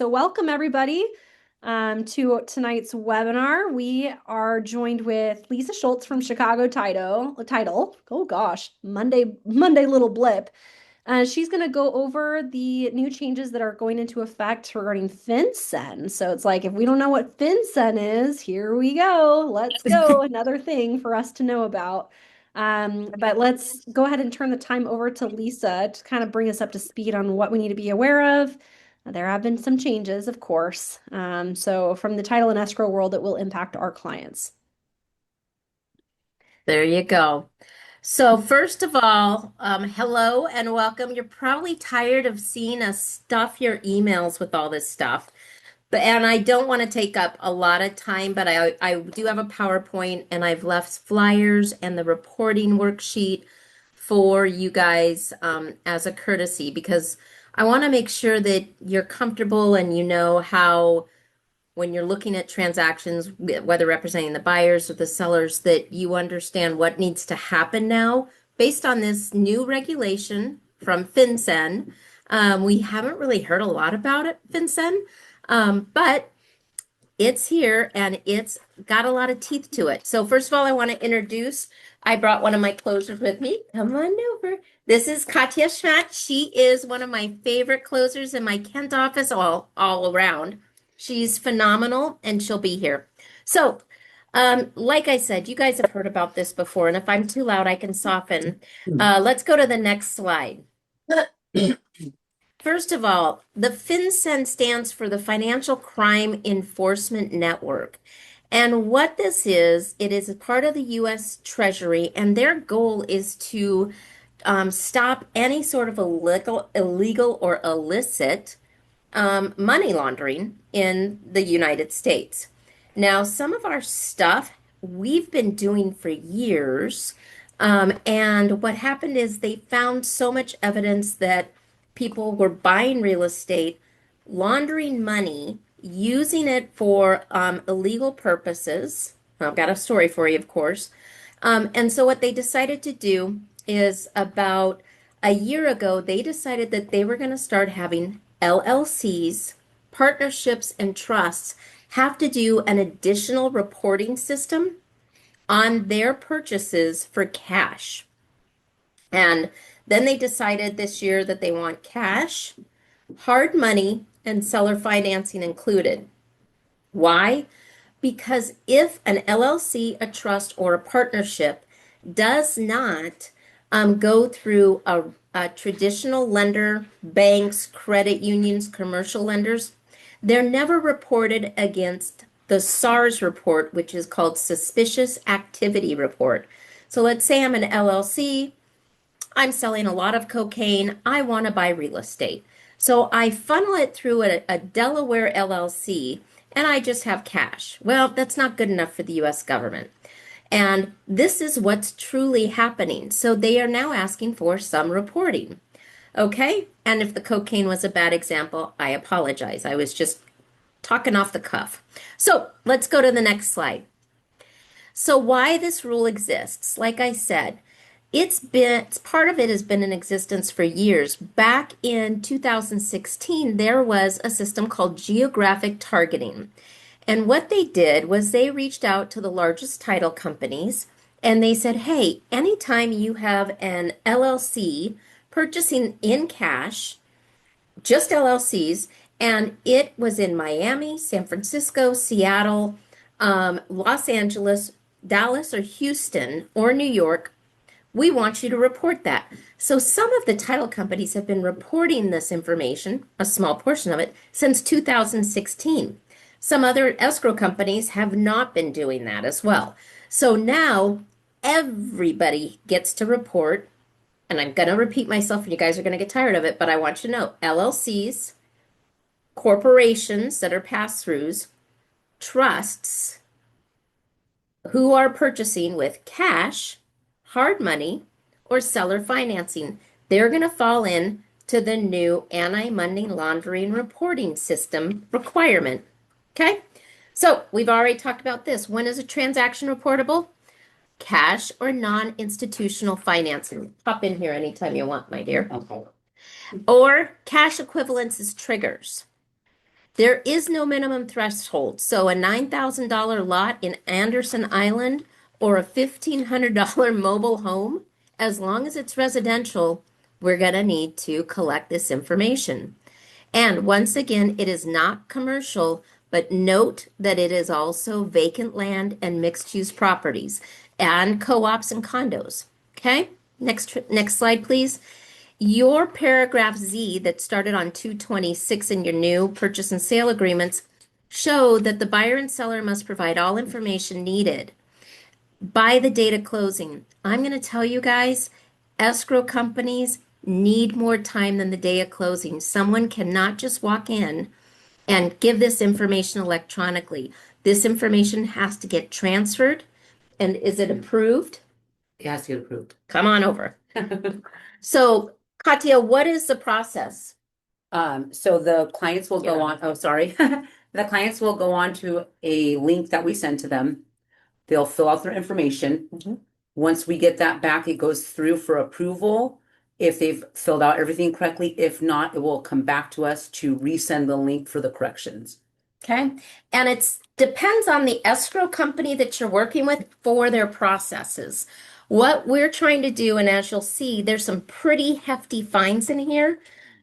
So welcome everybody to tonight's webinar. We are joined with Lisa Schultz from Chicago Title. Oh gosh, Monday little blip. She's going to go over the new changes that are going into effect regarding FinCEN. So it's like, if we don't know what FinCEN is, here we go. Let's go. Another thing for us to know about. But let's go ahead and turn the time over to Lisa to kind of bring us up to speed on what we need to be aware of. There have been some changes, of course. So from the title and escrow world, it will impact our clients. There you go. So first of all, hello and welcome. You're probably tired of seeing us stuff your emails with all this stuff. And I don't want to take up a lot of time, but I do have a PowerPoint and I've left flyers and the reporting worksheet for you guys as a courtesy because I want to make sure that you're comfortable and you know how when you're looking at transactions, whether representing the buyers or the sellers, that you understand what needs to happen now based on this new regulation from FinCEN. We haven't really heard a lot about it, FinCEN, but it's here and it's got a lot of teeth to it. So first of all, I want to introduce, I brought one of my closers with me. Come on over. This is Katya Schmack. She is one of my favorite closers in my Kent office all around. She's phenomenal and she'll be here. So, like I said, you guys have heard about this before, and if I'm too loud, I can soften. Let's go to the next slide. First of all, the FinCEN stands for the Financial Crime Enforcement Network. And what this is, it is a part of the U.S. Treasury, and their goal is to stop any sort of illegal or illicit money laundering in the United States. Now, some of our stuff we've been doing for years, and what happened is they found so much evidence that people were buying real estate, laundering money, using it for illegal purposes. I've got a story for you, of course. And so what they decided to do is about a year ago, they decided that they were going to start having LLCs, partnerships, and trusts have to do an additional reporting system on their purchases for cash. And then they decided this year that they want cash, hard money, and seller financing included. Why? Because if an LLC, a trust, or a partnership does not go through a traditional lender, banks, credit unions, commercial lenders, they're never reported against the SARS report, which is called Suspicious Activity Report. So let's say I'm an LLC, I'm selling a lot of cocaine, I want to buy real estate. So I funnel it through a Delaware LLC and I just have cash. Well, that's not good enough for the US government. And this is what's truly happening. So they are now asking for some reporting. Okay? And if the cocaine was a bad example, I apologize. I was just talking off the cuff. So let's go to the next slide. So why this rule exists, like I said, part of it has been in existence for years. Back in 2016, there was a system called geographic targeting. And what they did was they reached out to the largest title companies and they said, hey, anytime you have an LLC purchasing in cash, just LLCs, and it was in Miami, San Francisco, Seattle, Los Angeles, Dallas, or Houston, or New York, we want you to report that. So some of the title companies have been reporting this information, a small portion of it, since 2016. Some other escrow companies have not been doing that as well. So now everybody gets to report, and I'm going to repeat myself and you guys are going to get tired of it, but I want you to know LLCs, corporations that are pass-throughs, trusts who are purchasing with cash, hard money, or seller financing. They're going to fall in to the new anti-money laundering reporting system requirement. Okay? So we've already talked about this. When is a transaction reportable? Cash or non-institutional financing. Pop in here anytime you want, my dear. Okay. Or cash equivalents as triggers. There is no minimum threshold. So a $9,000 lot in Anderson Island or a $1,500 mobile home, as long as it's residential, we're going to need to collect this information. And once again, it is not commercial, but note that it is also vacant land and mixed-use properties and co-ops and condos. Okay? Next slide, please. Your paragraph Z that started on 226 in your new purchase and sale agreements show that the buyer and seller must provide all information needed by the date of closing. I'm going to tell you guys, escrow companies need more time than the day of closing. Someone cannot just walk in and give this information electronically. This information has to get transferred. And is it approved? It has to get approved. Come on over. So, Katya, what is the process? So the clients will go on, oh, sorry. The clients will go on to a link that we send to them. They'll fill out their information. Once we get that back, it goes through for approval. If they've filled out everything correctly, if not, it will come back to us to resend the link for the corrections. Okay. And it depends on the escrow company that you're working with for their processes. What we're trying to do, and as you'll see, there's some pretty hefty fines in here.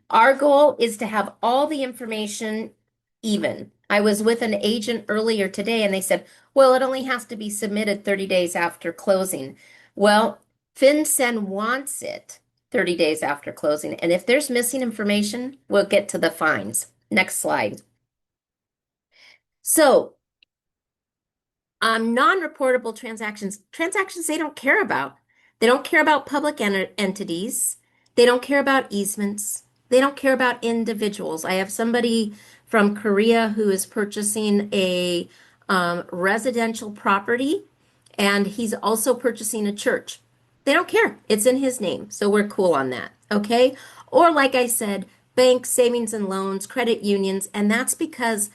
Our goal is to have all the information even. I was with an agent earlier today and they said, well, it only has to be submitted 30 days after closing. Well, FinCEN wants it 30 days after closing. And if there's missing information, we'll get to the fines. Next slide. So, non-reportable transactions they don't care about. They don't care about public entities. They don't care about easements. They don't care about individuals. I have somebody from Korea who is purchasing a residential property, and he's also purchasing a church. They don't care. It's in his name, so we're cool on that, okay? Or like I said, banks, savings and loans, credit unions, and that's because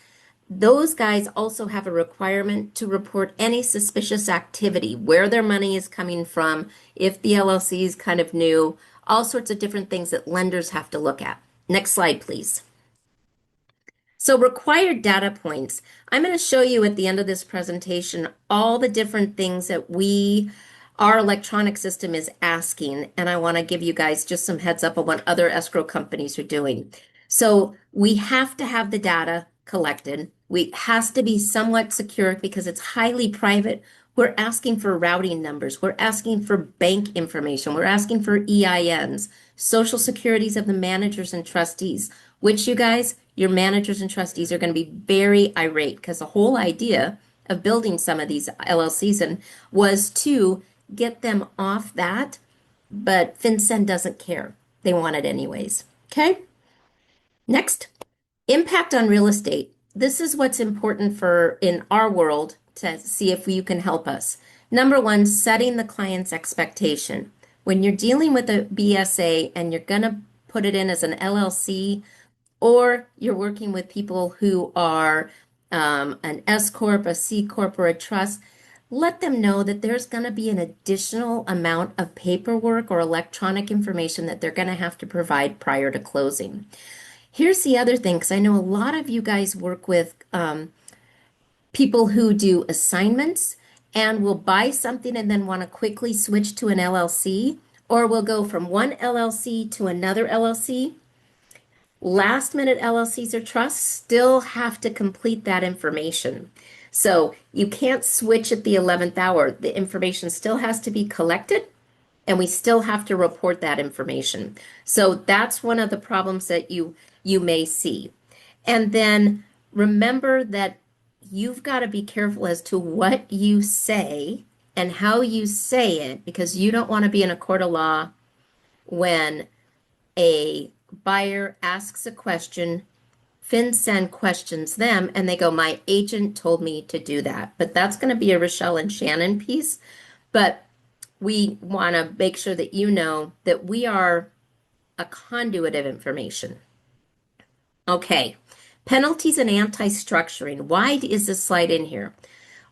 those guys also have a requirement to report any suspicious activity, where their money is coming from, if the LLC is kind of new, all sorts of different things that lenders have to look at. Next slide, please. So required data points. I'm going to show you at the end of this presentation all the different things that our electronic system is asking, and I want to give you guys just some heads up on what other escrow companies are doing. So we have to have the data collected. It has to be somewhat secure because it's highly private. We're asking for routing numbers. We're asking for bank information. We're asking for EINs, social securities of the managers and trustees, which you guys, your managers and trustees are going to be very irate because the whole idea of building some of these LLCs was to get them off that, but FinCEN doesn't care. They want it anyways. Okay. Next, impact on real estate. This is what's important for in our world to see if you can help us. Number one, setting the client's expectation. When you're dealing with a BSA and you're going to put it in as an LLC, or you're working with people who are an S Corp, a C Corp, or a trust, let them know that there's going to be an additional amount of paperwork or electronic information that they're going to have to provide prior to closing. Here's the other thing, because I know a lot of you guys work with people who do assignments and will buy something and then want to quickly switch to an LLC, or will go from one LLC to another LLC. Last minute LLCs or trusts still have to complete that information. So you can't switch at the 11th hour. The information still has to be collected and we still have to report that information. So that's one of the problems that you may see. And then remember that you've got to be careful as to what you say and how you say it, because you don't want to be in a court of law when a buyer asks a question, FinCEN questions them, and they go, my agent told me to do that. But that's going to be a Rochelle and Shannon piece. But we want to make sure that you know that we are a conduit of information. Okay, penalties and anti-structuring. Why is this slide in here?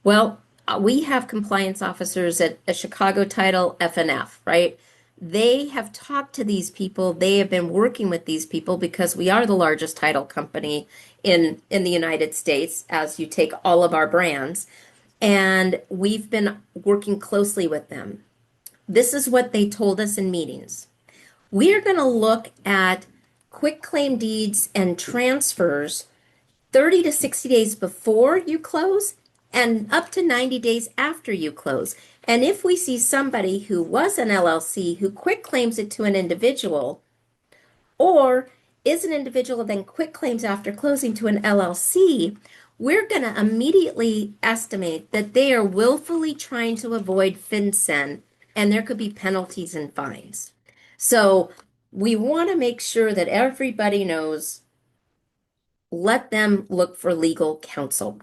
Well, we have compliance officers at a Chicago Title FNF, right? They have talked to these people. They have been working with these people because we are the largest title company in the United States as you take all of our brands. And we've been working closely with them. This is what they told us in meetings. We are going to look at quick claim deeds and transfers 30 to 60 days before you close and up to 90 days after you close. And if we see somebody who was an LLC who quick claims it to an individual, or is an individual then quick claims after closing to an LLC, we're going to immediately estimate that they are willfully trying to avoid FinCEN, and there could be penalties and fines. So we want to make sure that everybody knows, let them look for legal counsel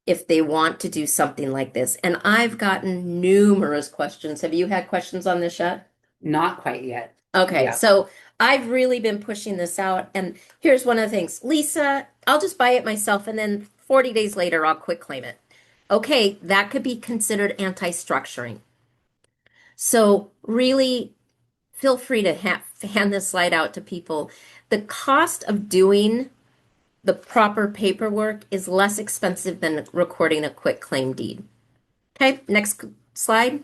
if they want to do something like this. And I've gotten numerous questions. Have you had questions on this yet? Not quite yet. Okay, Yeah. so I've really been pushing this out. And here's one of the things. Lisa, I'll just buy it myself and then 40 days later I'll quit claim it. Okay, that could be considered anti-structuring. So really feel free to hand this slide out to people. The cost of doing the proper paperwork is less expensive than recording a quick claim deed. Okay, next slide.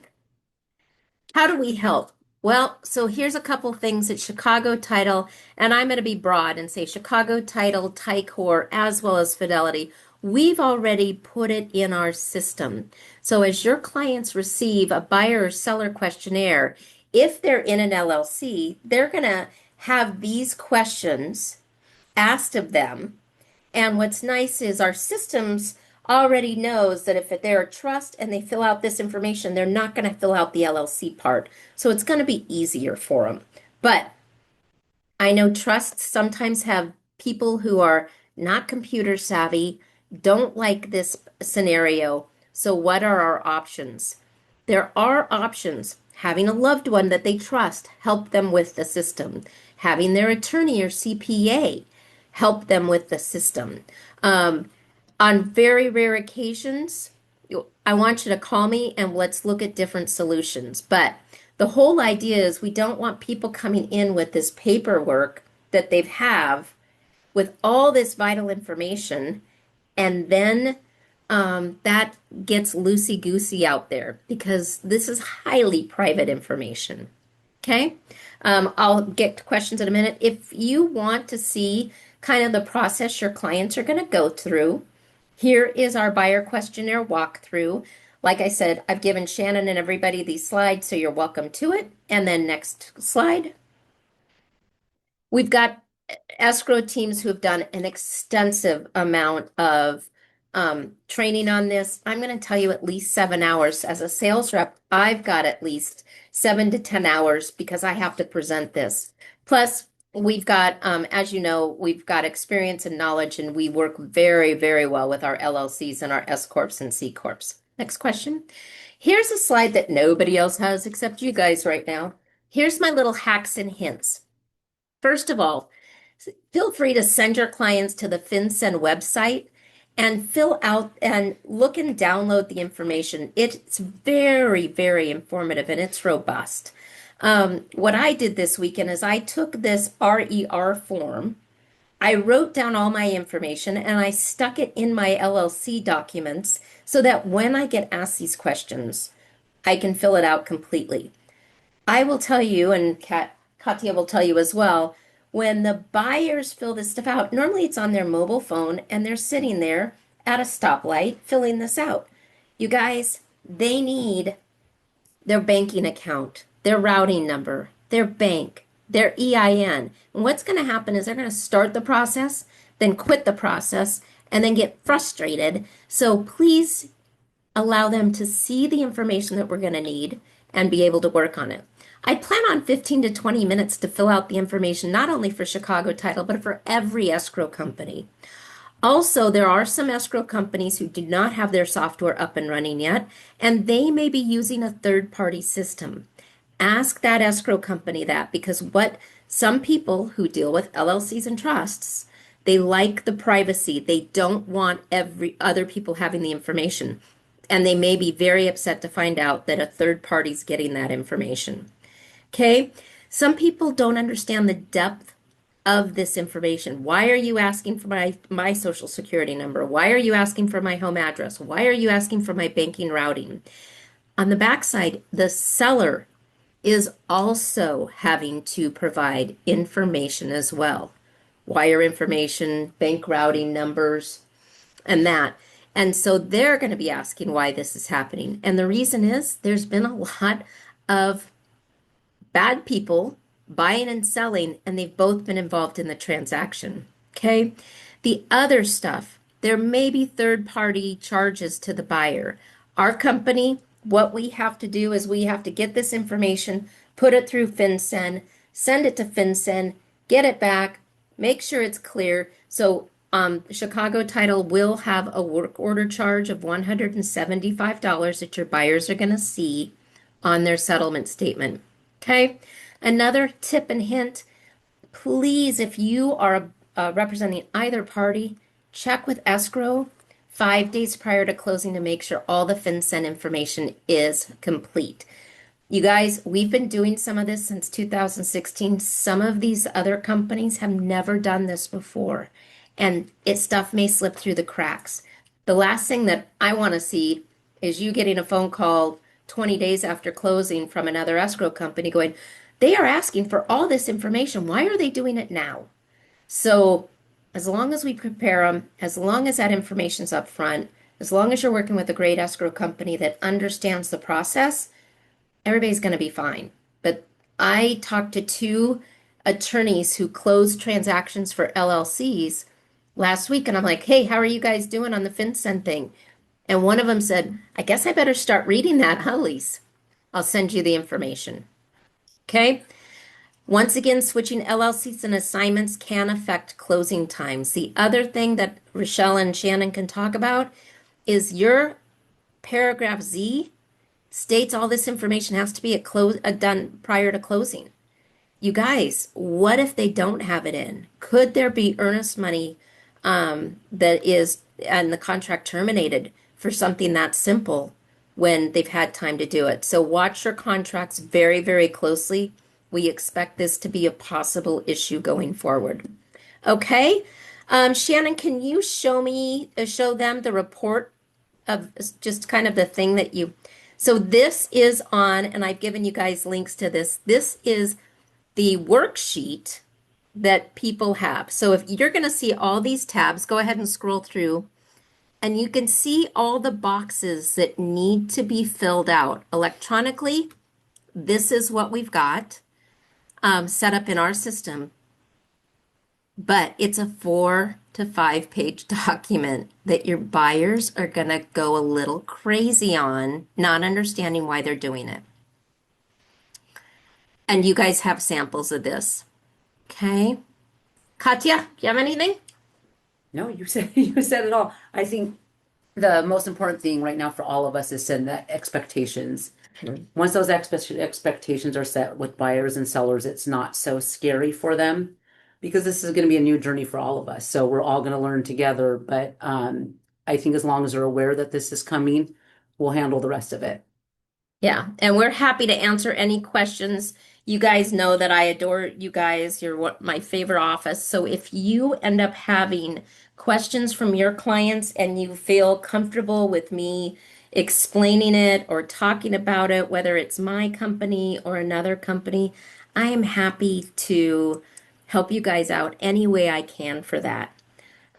How do we help? Well, so here's a couple things at Chicago Title, and I'm going to be broad and say Chicago Title, Ticor, as well as Fidelity. We've already put it in our system. So as your clients receive a buyer or seller questionnaire, if they're in an LLC, they're going to have these questions asked of them. And what's nice is our systems already knows that if they're a trust and they fill out this information, they're not going to fill out the LLC part. So it's going to be easier for them. But I know trusts sometimes have people who are not computer savvy, don't like this scenario. So what are our options? There are options. Having a loved one that they trust, help them with the system. Having their attorney or CPA help them with the system. On very rare occasions, I want you to call me and let's look at different solutions. But the whole idea is we don't want people coming in with this paperwork that they have with all this vital information, and then that gets loosey-goosey out there because this is highly private information. Okay? I'll get to questions in a minute. If you want to see kind of the process your clients are going to go through, here is our buyer questionnaire walkthrough. Like I said, I've given Shannon and everybody these slides, so you're welcome to it. And then next slide. We've got escrow teams who have done an extensive amount of training on this. I'm going to tell you at least 7 hours. As a sales rep, I've got at least 7 to 10 hours because I have to present this. Plus, we've got, as you know, we've got experience and knowledge, and we work very, very well with our LLCs and our S Corps and C Corps. Next question. Here's a slide that nobody else has except you guys right now. Here's my little hacks and hints. First of all, feel free to send your clients to the FinCEN website and fill out and look and download the information. It's very, very informative and it's robust. What I did this weekend is I took this RER form, I wrote down all my information, and I stuck it in my LLC documents so that when I get asked these questions, I can fill it out completely. I will tell you, and Katya will tell you as well, when the buyers fill this stuff out, normally it's on their mobile phone and they're sitting there at a stoplight filling this out. You guys, they need their banking account, their routing number, their bank, their EIN. And what's going to happen is they're going to start the process, then quit the process, and then get frustrated. So please allow them to see the information that we're going to need and be able to work on it. I plan on 15 to 20 minutes to fill out the information, not only for Chicago Title, but for every escrow company. Also, there are some escrow companies who do not have their software up and running yet, and they may be using a third-party system. Ask that escrow company that, because what some people who deal with LLCs and trusts, they like the privacy. They don't want other people having the information. And they may be very upset to find out that a third party's getting that information. Okay, some people don't understand the depth of this information. Why are you asking for my social security number? Why are you asking for my home address? Why are you asking for my banking routing? On the backside, the seller is also having to provide information as well. Wire information, bank routing numbers, and that. And so they're going to be asking why this is happening. And the reason is there's been a lot of bad people buying and selling, and they've both been involved in the transaction. Okay. The other stuff, there may be third party charges to the buyer. Our company, what we have to do is we have to get this information, put it through FinCEN, send it to FinCEN, get it back, make sure it's clear. So Chicago Title will have a work order charge of $175 that your buyers are going to see on their settlement statement. Okay. Another tip and hint, please, if you are representing either party, check with escrow 5 days prior to closing to make sure all the FinCEN information is complete. You guys, we've been doing some of this since 2016. Some of these other companies have never done this before, and stuff may slip through the cracks. The last thing that I want to see is you getting a phone call 20 days after closing from another escrow company going, they are asking for all this information. Why are they doing it now? So as long as we prepare them, as long as that information's up front, as long as you're working with a great escrow company that understands the process, everybody's going to be fine. But I talked to two attorneys who closed transactions for LLCs last week, and I'm like, hey, how are you guys doing on the FinCEN thing? And one of them said, I guess I better start reading that, huh, Lise? I'll send you the information. Okay. Once again, switching LLCs and assignments can affect closing times. The other thing that Rochelle and Shannon can talk about is your paragraph Z states all this information has to be done prior to closing. You guys, what if they don't have it in? Could there be earnest money that is and the contract terminated for something that simple when they've had time to do it? So watch your contracts very, very closely. We expect this to be a possible issue going forward. Okay. Shannon, can you show them the report of just kind of the thing that so this is on, and I've given you guys links to this. This is the worksheet that people have. So if you're going to see all these tabs, go ahead and scroll through, and you can see all the boxes that need to be filled out electronically. This is what we've got set up in our system, but it's a 4 to 5 page document that your buyers are going to go a little crazy on, not understanding why they're doing it. And you guys have samples of this. Okay. Katya, do you have anything? No, you said you said it all. I think the most important thing right now for all of us is setting the expectations. Once those expectations are set with buyers and sellers, it's not so scary for them because this is going to be a new journey for all of us. So we're all going to learn together. But I think as long as they're aware that this is coming, we'll handle the rest of it. Yeah, and we're happy to answer any questions. You guys know that I adore you guys. You're my favorite office. So if you end up having questions from your clients and you feel comfortable with me explaining it or talking about it, whether it's my company or another company, I am happy to help you guys out any way I can for that.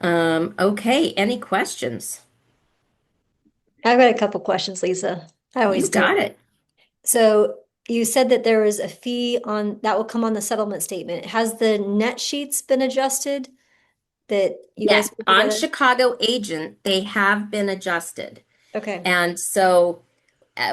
Okay, any questions? I've got a couple questions, Lisa. I You always do. got it. So you said that there was a fee on that will come on the settlement statement. Has the net sheets been adjusted that you Yes, guys put on together? Chicago Agent, they have been adjusted. Okay. And so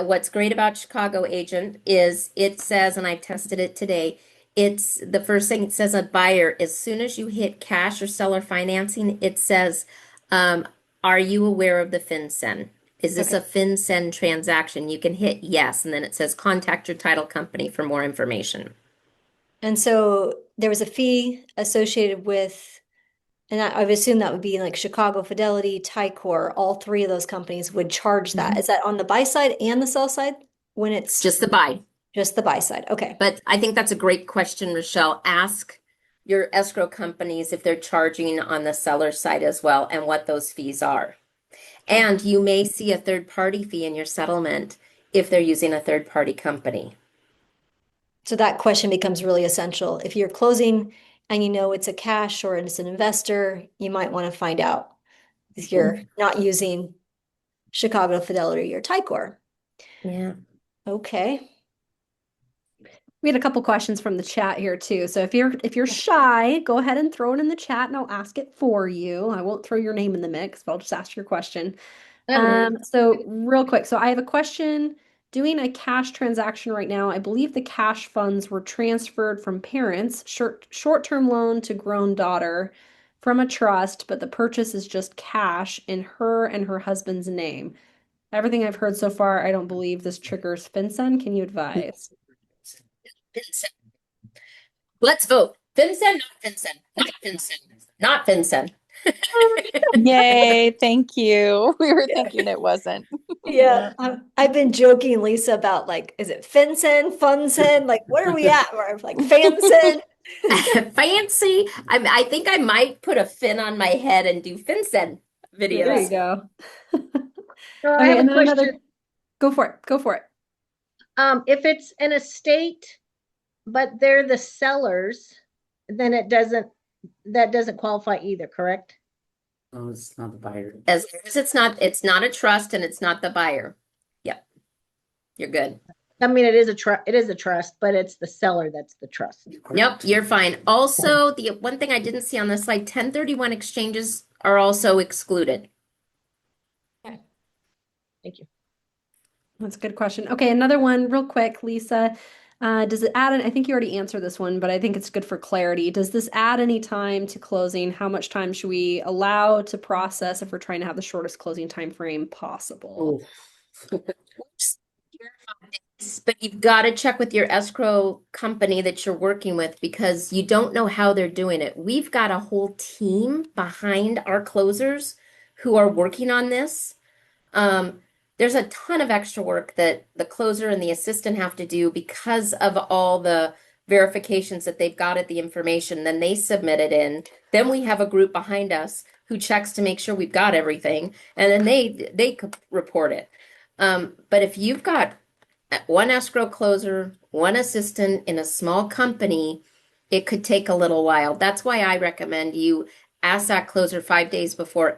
what's great about Chicago Agent is it says, and I tested it today, it's the first thing it says on buyer, as soon as you hit cash or seller financing, it says, are you aware of the FinCEN? Is this Okay. a FinCEN transaction? You can hit yes, and then it says contact your title company for more information. And so there was a fee associated with, and I would assume that would be like Chicago Fidelity, Ticor, all three of those companies would charge that. Is that on the buy side and the sell side when it's Just the buy. just the buy side? Okay. But I think that's a great question, Rochelle. Ask your escrow companies if they're charging on the seller side as well and what those fees are. And you may see a third-party fee in your settlement if they're using a third-party company. So that question becomes really essential. If you're closing and you know it's a cash or it's an investor, you might want to find out if you're not using Chicago Fidelity or Ticor. Yeah. Okay. We had a couple questions from the chat here too. So if you're shy, go ahead and throw it in the chat and I'll ask it for you. I won't throw your name in the mix, but I'll just ask your question. So real quick, so I have a question. Doing a cash transaction right now, I believe the cash funds were transferred from parents, short-term loan to grown daughter from a trust, but the purchase is just cash in her and her husband's name. Everything I've heard so far, I don't believe this triggers FinCEN. Can you advise? FinCEN. Let's vote. FinCEN, not FinCEN, not FinCEN, not FinCEN. Yay, thank you. We were thinking it wasn't. Yeah, I've been joking, Lisa, about like, is it FinCEN, FunCEN? Like, what are we at? Or like FanCEN? Fancy. I think I might put a fin on my head and do FinCEN videos. There you go. So I Okay, have and a then question. go for it. Go for it. If it's an estate, but they're the sellers, then that doesn't qualify either, correct? Oh, it's not the buyer. As long as it's not a trust and it's not the buyer. Yep. You're good. I mean, it is a trust, but it's the seller that's the trust. Yep, you're fine. Also, the one thing I didn't see on this slide, 1031 exchanges are also excluded. Thank you. That's a good question. Okay, another one real quick, Lisa. Does it add, I think you already answered this one, but I think it's good for clarity. Does this add any time to closing? How much time should we allow to process if we're trying to have the shortest closing time frame possible? But you've got to check with your escrow company that you're working with because you don't know how they're doing it. We've got a whole team behind our closers who are working on this. There's a ton of extra work that the closer and the assistant have to do because of all the verifications that they've got at the information. Then they submit it in. Then we have a group behind us who checks to make sure we've got everything, and then they report it. But if you've got one escrow closer, one assistant in a small company, it could take a little while. That's why I recommend you ask that closer 5 days before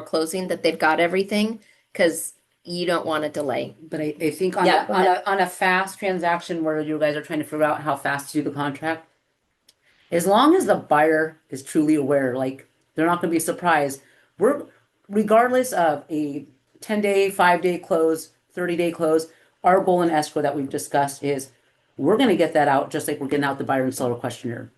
closing that they've got everything, because you don't want to delay. But I think on a fast transaction where you guys are trying to figure out how fast to do the contract, as long as the buyer is truly aware, like they're not going to be surprised. Regardless of a 10-day, 5-day close, 30-day close, our goal in escrow that we've discussed is we're going to get that out just like we're getting out the buyer and seller questionnaire.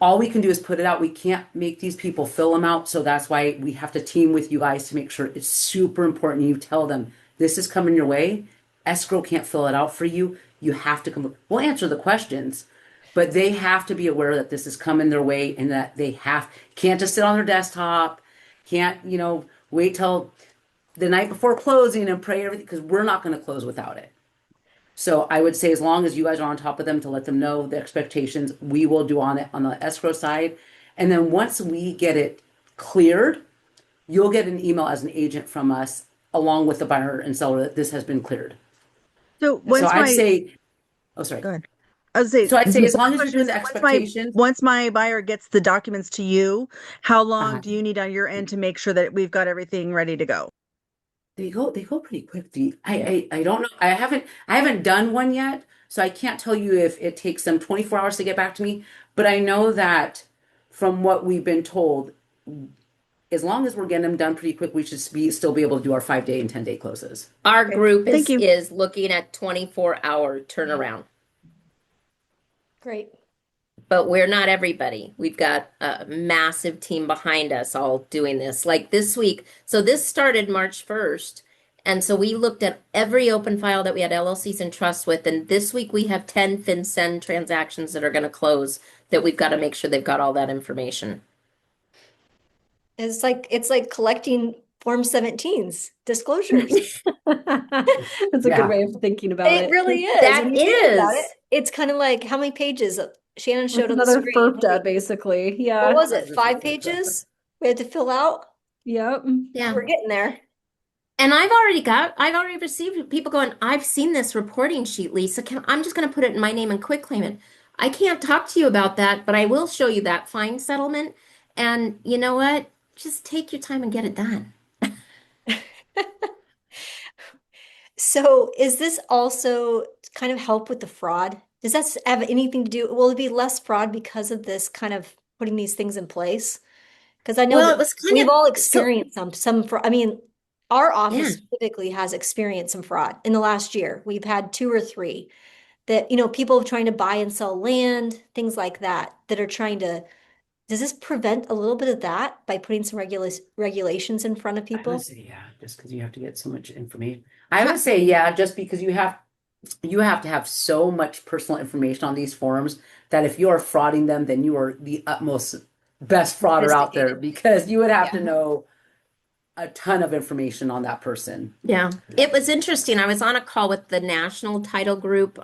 All we can do is put it out. We can't make these people fill them out. So that's why we have to team with you guys to make sure it's super important. You tell them this is coming your way. Escrow can't fill it out for you. You have to come. We'll answer the questions, but they have to be aware that this is coming their way and that they can't just sit on their desktop. Can't, wait till the night before closing and pray everything, because we're not going to close without it. So I would say as long as you guys are on top of them to let them know the expectations, we will do on it on the escrow side. And then once we get it cleared, you'll get an email as an agent from us along with the buyer and seller that this has been cleared. So I'd say, oh, sorry. Go ahead. I'd say as long as you're doing the expectations. Once my buyer gets the documents to you, how long do you need on your end to make sure that we've got everything ready to go? They go pretty quick. I don't know. I haven't done one yet, so I can't tell you if it takes them 24 hours to get back to me. But I know that from what we've been told, as long as we're getting them done pretty quick, we should still be able to do our 5-day and 10-day closes. Our group is looking at 24-hour turnaround. Great. But we're not everybody. We've got a massive team behind us all doing this. Like this week, so this started March 1st. And so we looked at every open file that we had LLCs and trusts with. And this week we have 10 FinCEN transactions that are going to close that we've got to make sure they've got all that information. It's like collecting Form 17s, disclosures. That's a good way of thinking about it. It really is. That When you think about is. it, it's kind of like how many pages Shannon It's showed on the another screen. FERPTA, basically. What Yeah. was it? 5 pages we had to fill out? Yep. Yeah. We're getting there. And I've already received people going, I've seen this reporting sheet, Lisa. I'm just going to put it in my name and quit claiming. I can't talk to you about that, but I will show you that fine settlement. And you know what? Just take your time and get it done. So is this also to kind of help with the fraud? Does that have anything to do, will it be less fraud because of this kind of putting these things in place? Because I know Well, it that was kind we've of all so, experienced some fraud. I mean, our yeah. office typically has experienced some fraud in the last year. We've had two or three that, people trying to buy and sell land, things like that, that are trying to, does this prevent a little bit of that by putting some regulations in front of I would people? say yeah, just because you have to get so much information. I would say yeah, just because you have to have so much personal information on these forums that if you are frauding them, then you are the utmost best frauder out there Sophisticated. because you would have Yeah. to know a ton of information on that person. Yeah, it was interesting. I was on a call with the National Title Group.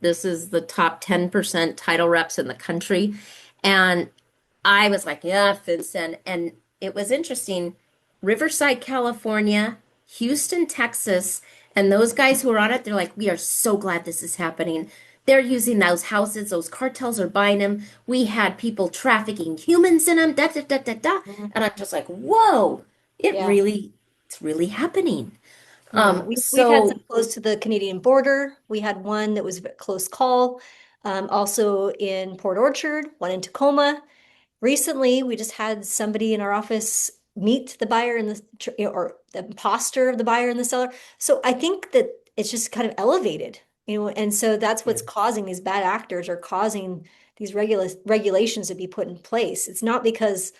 This is the top 10% title reps in the country. And I was like, yeah, FinCEN. And it was interesting. Riverside, California, Houston, Texas, and those guys who are on it, they're like, we are so glad this is happening. They're using those houses, those cartels are buying them. We had people trafficking humans in them, da da da da da. Mhm. And I'm just like, whoa, Yeah. it's really happening. Yeah, we've had some So close to the Canadian border. We had one that was a close call. Also in Port Orchard, one in Tacoma. Recently, we just had somebody in our office meet the buyer and or the imposter of the buyer and the seller. So I think that it's just kind of elevated, and so that's what's causing these bad actors or causing these regulations to be put in place. It's not because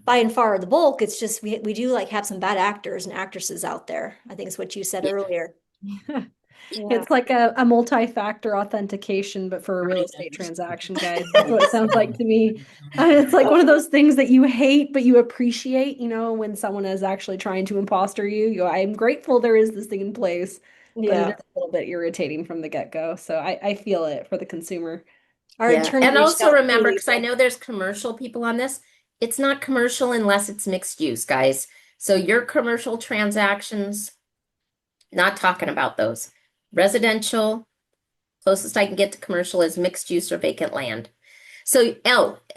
by and far the bulk, it's just we do like have some bad actors and actresses out there. I think it's what you said yeah, earlier. Yeah. It's like a multi-factor authentication, but for a real estate transaction, guys. That's what it sounds like to me. It's like one of those things that you hate, but you appreciate, when someone is actually trying to imposter you. You go, I'm grateful there is this thing in place, but it is Yeah. a little bit irritating from the get-go. So I feel it for the consumer. Our yeah. attorney And reached also out to you, remember, because I Lisa. know there's commercial people on this, it's not commercial unless it's mixed use, guys. So your commercial transactions, not talking about those. Residential, closest I can get to commercial is mixed use or vacant land. So,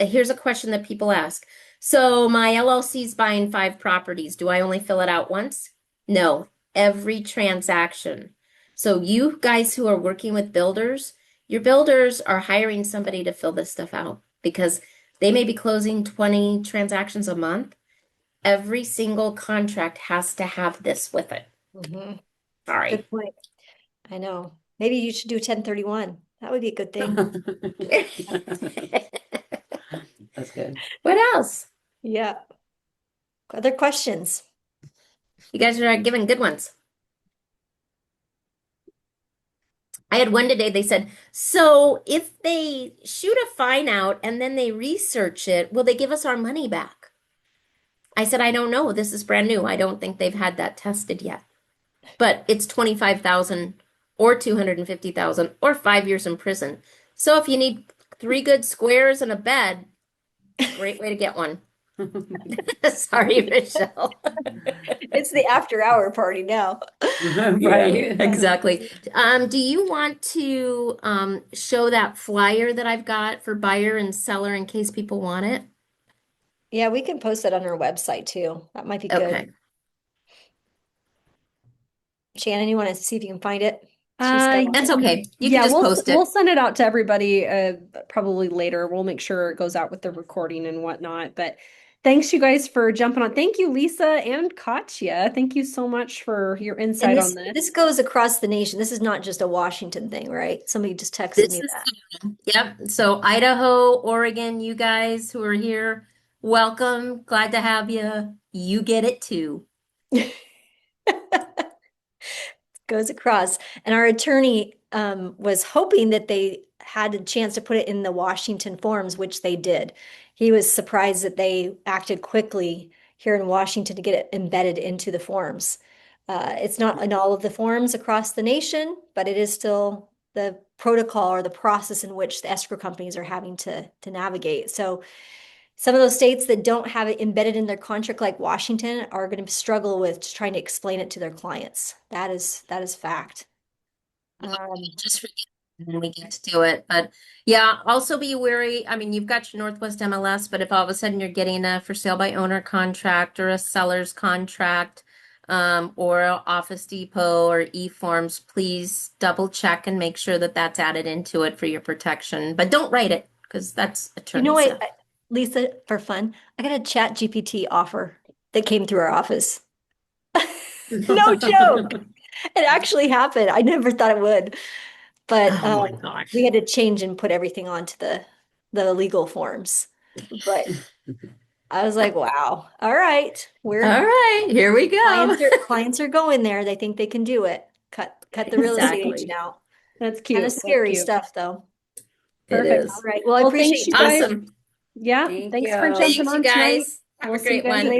here's a question that people ask. So my LLC is buying 5 properties. Do I only fill it out once? No, every transaction. So you guys who are working with builders, your builders are hiring somebody to fill this stuff out because they may be closing 20 transactions a month. Every single contract has to have this with it. Mhm. Sorry. Good point. I know. Maybe you should do 1031. That would be a good thing. That's good. What else? Yeah. Other questions? You guys are giving good ones. I had one today, they said, so if they shoot a fine out and then they research it, will they give us our money back? I said, I don't know. This is brand new. I don't think they've had that tested yet. But it's 25,000 or 250,000 or 5 years in prison. So if you need 3 good squares and a bed, great way to get one. Sorry, Michelle. It's the after hour party now. Right. Exactly. Do you want to show that flyer that I've got for buyer and seller in case people want it? Yeah, we can post that on our website too. That might be good. Okay. Shannon, you want to see if you can find it? She's got That's okay. You can Yeah, just we'll post we'll it. send it out to everybody probably later. We'll make sure it goes out with the recording and whatnot. But thanks you guys for jumping on. Thank you, Lisa and Katya. Thank you so much for your And insight on this this. goes across the nation. This is not just a Washington thing, right? Somebody just texted This me is, that. yep. So Idaho, Oregon, you guys who are here, welcome. Glad to have you. You get it too. Goes across. And our attorney was hoping that they had a chance to put it in the Washington forms, which they did. He was surprised that they acted quickly here in Washington to get it embedded into the forms. It's not in all of the forms across the nation, but it is still the protocol or the process in which the escrow companies are having to navigate. So some of those states that don't have it embedded in their contract, like Washington, are going to struggle with trying to explain it to their clients. That is fact. Just forget when we get to do it. But yeah, also be wary. I mean, you've got your Northwest MLS, but if all of a sudden you're getting a for sale by owner contract or a seller's contract, or a Office Depot or e-forms, please double check and make sure that that's added into it for your protection. But don't write it because that's You attorney know stuff. what, Lisa, for fun, I got a Chat GPT offer that came through our office. No joke. It actually happened. I never thought it would. But Oh my gosh. we had to change and put everything onto the legal forms. But I was like, wow, all right. All right, here we go. Clients are going there. They think they can do it. Cut the real estate Exactly. agent out. That's Kind cute. of That's scary cute. stuff though. It Perfect. is. All right. Well, I Well, appreciate thanks, you you. guys. Awesome. Yeah, Thank thanks for you. jumping Thanks, you on tonight. guys. Have We'll a see you great guys one. later.